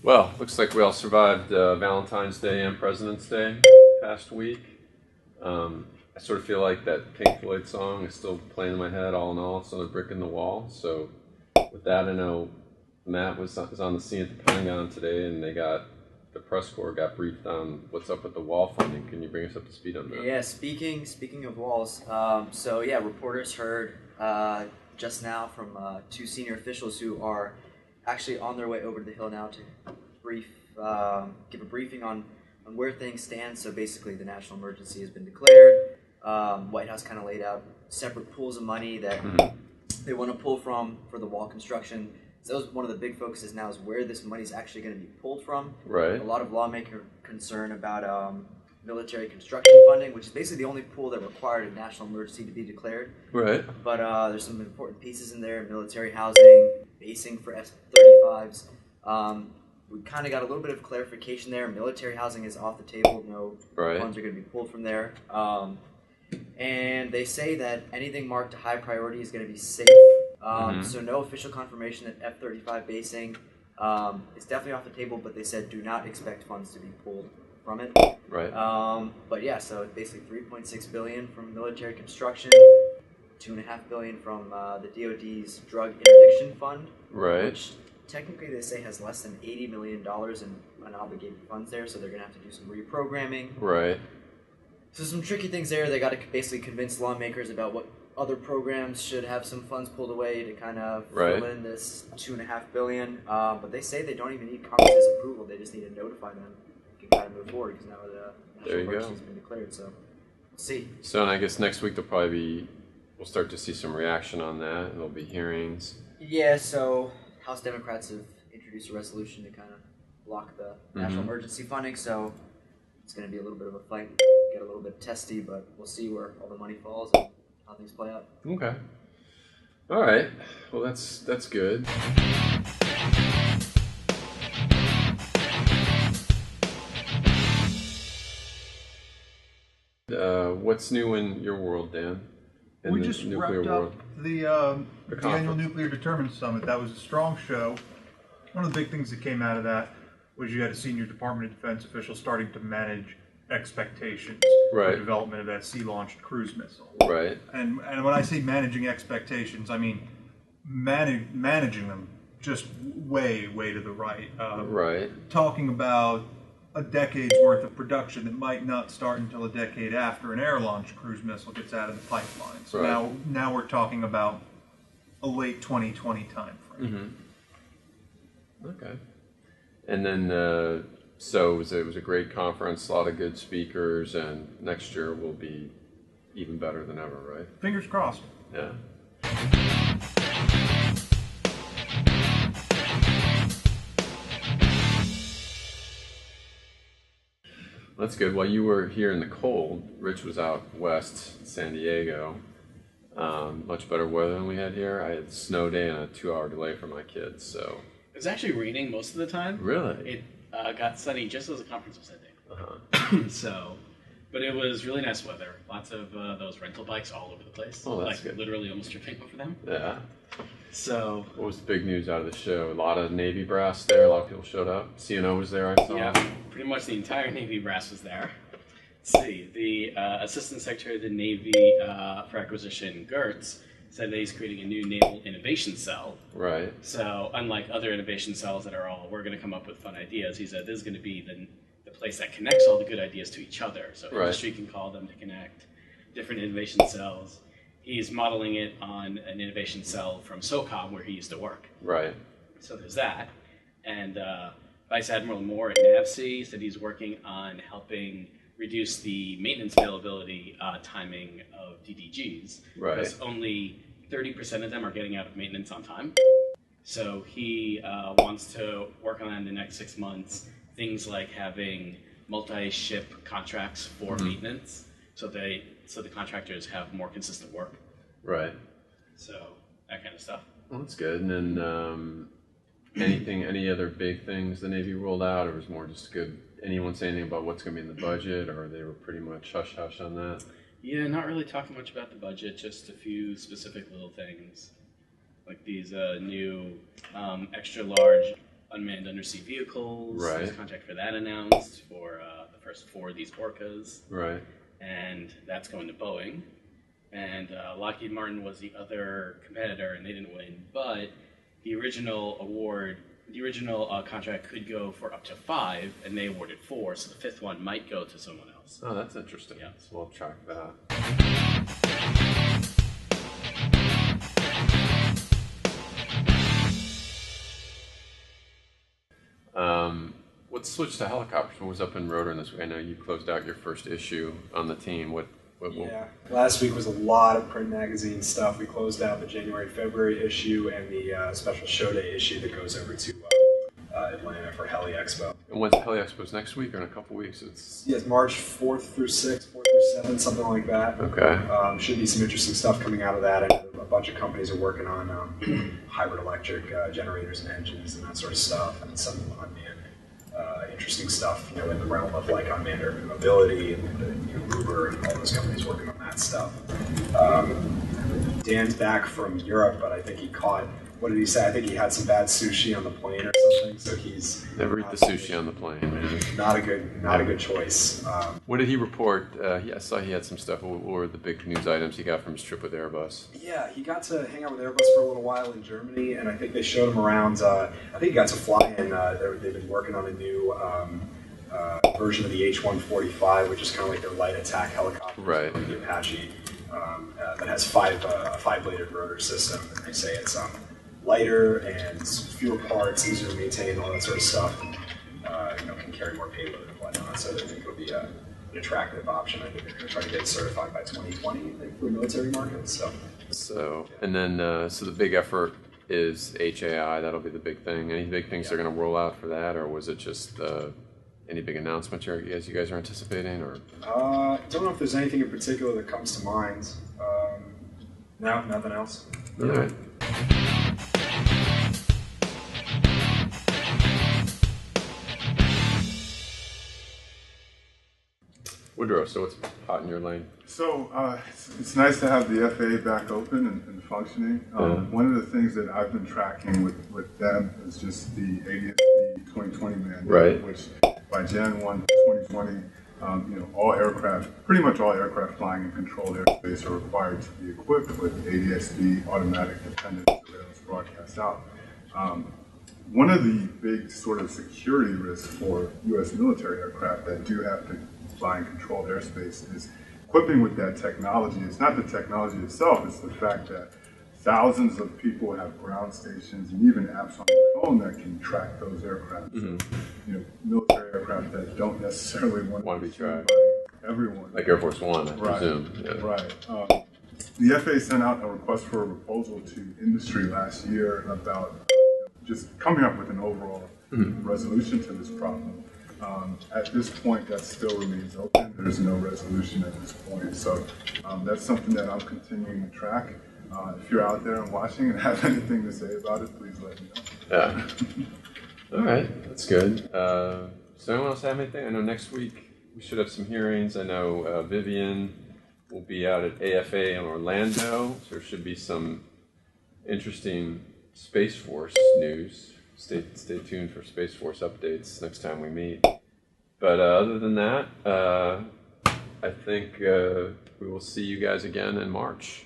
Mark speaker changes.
Speaker 1: Well, looks like we all survived Valentine's Day and President's Day past week. I sort of feel like that Pink Floyd song is still playing in my head. All in all, it's another brick in the wall. So, with that, I know Matt was on the scene at the Pentagon today, and the press corps got briefed on what's up with the wall funding. Can you bring us up to speed on that?
Speaker 2: Yeah, speaking of walls, reporters heard just now from two senior officials who are actually on their way over to the Hill now to give a briefing on where things stand. So basically, the national emergency has been declared. White House kind of laid out separate pools of money that they want to pull from for the wall construction. So that was one of the big focuses now, is where this money is actually going to be pulled from.
Speaker 1: Right.
Speaker 2: A lot of lawmaker concern about military construction funding, which is basically the only pool that required a national emergency to be declared.
Speaker 1: Right.
Speaker 2: But there's some important pieces in there: military housing, basing for F-35s. We kind of got a little bit of clarification there. Military housing is off the table. No funds are going to be pulled from there. And they say that anything marked a high priority is going to be safe. So no official confirmation that F-35 basing is definitely off the table, but they said do not expect funds to be pulled from it.
Speaker 1: Right.
Speaker 2: But yeah, so it's basically $3.6 billion from military construction, $2.5 billion from the DoD's drug interdiction fund, which technically they say has less than $80 million in unobligated funds there, so they're going to have to do some reprogramming.
Speaker 1: Right.
Speaker 2: So some tricky things there. They got to basically convince lawmakers about what other programs should have some funds pulled away to kind of fill in this $2.5 billion. But they say they don't even need Congress's approval. They just need to notify them and kind of move forward, because now the national emergency has been declared. So we'll see.
Speaker 1: So and I guess next week we'll start to see some reaction on that, and there'll be hearings.
Speaker 2: Yeah. So House Democrats have introduced a resolution to kind of block the national emergency funding. So it's going to be a little bit of a fight, get a little bit testy, but we'll see where all the money falls and how things play out.
Speaker 1: Okay. All right. Well, that's good. What's new in your world, Dan?
Speaker 3: We just wrapped up the annual Nuclear Deterrence Summit. That was a strong show. One of the big things that came out of that was you had a senior Department of Defense official starting to manage expectations for development of that sea-launched cruise missile.
Speaker 1: Right.
Speaker 3: And when I say managing expectations, I mean managing them just way to the right. Talking about a decade's worth of production that might not start until a decade after an air-launched cruise missile gets out of the pipeline. So now we're talking about a late 2020 time frame.
Speaker 1: Okay. And then, so it was a great conference, a lot of good speakers, and next year will be even better than ever, right?
Speaker 3: Fingers crossed.
Speaker 1: Yeah. That's good. While you were here in the cold, Rich was out west in San Diego. Much better weather than we had here. I had a snow day and a 2-hour delay for my kids, so...
Speaker 4: It was actually raining most of the time.
Speaker 1: Really?
Speaker 4: It got sunny just as the conference was ending. But it was really nice weather. Lots of those rental bikes all over the place.
Speaker 1: Oh, that's good.
Speaker 4: Literally almost tripping over them.
Speaker 1: Yeah.
Speaker 4: So...
Speaker 1: What was the big news out of the show? A lot of Navy brass there. A lot of people showed up. CNO was there, I saw.
Speaker 4: Yeah, pretty much the entire Navy brass was there. Let's see. The Assistant Secretary of the Navy for Acquisition, Gertz, said that he's creating a new naval innovation cell.
Speaker 1: Right.
Speaker 4: So unlike other innovation cells that are all, we're going to come up with fun ideas, he said this is going to be the place that connects all the good ideas to each other. So industry can call them to connect different innovation cells. He's modeling it on an innovation cell from SOCOM, where he used to work.
Speaker 1: Right.
Speaker 4: So there's that. And Vice Admiral Moore at NAVSEA said he's working on helping reduce the maintenance availability timing of DDGs.
Speaker 1: Right.
Speaker 4: Because only 30% of them are getting out of maintenance on time. So he wants to work on that in the next 6 months. Things like having multi-ship contracts for maintenance, so the contractors have more consistent work.
Speaker 1: Right.
Speaker 4: So that kind of stuff.
Speaker 1: Well, that's good. And then any other big things the Navy rolled out, or was more just good? Anyone say anything about what's going to be in the budget, or they were pretty much hush-hush on that?
Speaker 4: Yeah, not really talking much about the budget, just a few specific little things. Like these new extra large unmanned undersea vehicles.
Speaker 1: Right.
Speaker 4: There's a contract for that announced for the first 4 of these Orcas.
Speaker 1: Right.
Speaker 4: And that's going to Boeing. And Lockheed Martin was the other competitor, and they didn't win. But the original contract could go for up to 5, and they awarded 4, so the 5th one might go to someone else.
Speaker 1: Oh, that's interesting.
Speaker 4: Yeah.
Speaker 1: So we'll track that. Let's switch to helicopters. What was up in Rotor this week? I know you closed out your first issue on the team.
Speaker 5: Yeah, last week was a lot of print magazine stuff. We closed out the January-February issue and the special show day issue that goes over to Atlanta for Heli Expo.
Speaker 1: And when's Heli Expo's next week or in a couple weeks?
Speaker 5: It's March 4th through 6th, 4th through 7th, something like that.
Speaker 1: Okay.
Speaker 5: Should be some interesting stuff coming out of that. And a bunch of companies are working on hybrid electric generators and engines and that sort of stuff, and some unmanned interesting stuff, in the realm of like unmanned urban mobility and Uber and all those companies working on that stuff. Dan's back from Europe, but I think he caught, what did he say? I think he had some bad sushi on the plane or something. So he's
Speaker 1: never eat the sushi on the plane, man.
Speaker 5: Not a good choice.
Speaker 1: What did he report? I saw he had some stuff. What were the big news items he got from his trip with Airbus?
Speaker 5: Yeah, he got to hang out with Airbus for a little while in Germany, and I think they showed him around. I think he got to fly in. They've been working on a new version of the H-145, which is kind of like their light attack helicopter,
Speaker 1: right?
Speaker 5: Like the Apache, that has a 5-bladed rotor system. And they say it's lighter and fewer parts, easier to maintain, all that sort of stuff. And, can carry more payload and whatnot. So I think it'll be an attractive option. I think they're going to try to get it certified by 2020, I think, for the military market.
Speaker 1: And then so the big effort is HAI. That'll be the big thing. Any big things they're going to roll out for that, or was it just any big announcements you guys are anticipating? Or
Speaker 5: don't know if there's anything in particular that comes to mind. No, nothing else.
Speaker 1: All right. Woodrow, so what's hot in your lane?
Speaker 6: So it's nice to have the FAA back open and functioning. One of the things that I've been tracking with them is just the ADS-B 2020 mandate,
Speaker 1: right,
Speaker 6: which by Jan 1, 2020, pretty much all aircraft flying in controlled airspace are required to be equipped with ADS-B automatic dependent surveillance broadcast out. One of the big sort of security risks for U.S. military aircraft that do have to fly in controlled airspace is equipping with that technology. It's not the technology itself, it's the fact that thousands of people have ground stations and even apps on their phone that can track those aircraft.
Speaker 1: Mm-hmm.
Speaker 6: So, military aircraft that don't necessarily want
Speaker 1: to be tracked
Speaker 6: by everyone.
Speaker 1: Like Air Force One, I presume. Yeah.
Speaker 6: Right. The FAA sent out a request for a proposal to industry last year about just coming up with an overall resolution to this problem. At this point, that still remains open. There's no resolution at this point. So that's something that I'm continuing to track. If you're out there and watching and have anything to say about it, please let me know.
Speaker 1: Yeah. All right. That's good. Does anyone else have anything? I know next week we should have some hearings. I know Vivian will be out at AFA in Orlando. So there should be some interesting Space Force news. Stay tuned for Space Force updates next time we meet. But other than that, I think we will see you guys again in March.